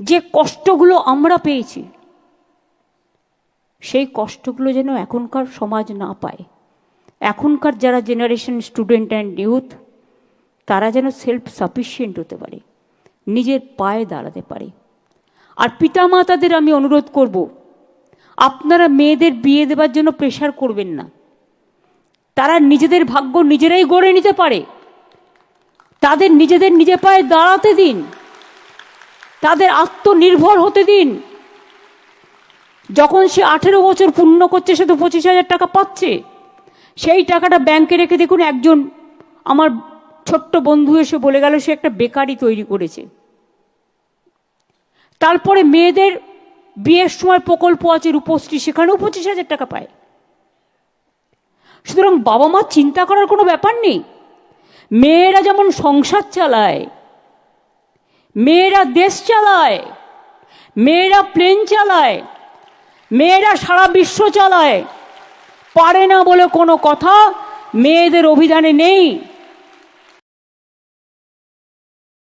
যে কষ্টগুলো আমরা পেয়েছি, সেই কষ্টগুলো যেন এখনকার সমাজ না পায়। এখনকার যারা জেনারেশন স্টুডেন্ট অ্যান্ড ইউথ, তারা যেন সেলফ সাফিসিয়েন্ট হতে পারে, নিজের পায়ে দাঁড়াতে পারে। আর পিতামাতাদের আমি অনুরোধ করব, আপনারা মেয়েদের বিয়ে দেওয়ার জন্য প্রেশার করবেন না। তারা নিজেদের ভাগ্য নিজেরাই গড়ে নিতে পারে। তাদের নিজে পায়ে দাঁড়াতে দিন, তাদের আত্মনির্ভর হতে দিন। যখন সে 18 বছর পূর্ণ করছে, সে তো 25,000 টাকা পাচ্ছে। সেই টাকাটা ব্যাংকে রেখে দেখুন, একজন আমার ছোট্ট বন্ধু এসে বলে গেল সে একটা বেকারি তৈরি করেছে। তারপরে মেয়েদের বিয়ের সময় প্রকল্প আছে রূপশ্রী, সেখানেও 25,000 টাকা পায়। সুতরাং বাবা মা চিন্তা করার কোনো ব্যাপার নেই। মেয়েরা যেমন সংসার চালায়, মেয়েরা দেশ চালায়, মেয়েরা প্লেন চালায়, মেয়েরা সারা বিশ্ব চালায়, পারে না বলে কোনো কথা মেয়েদের অভিধানে নেই।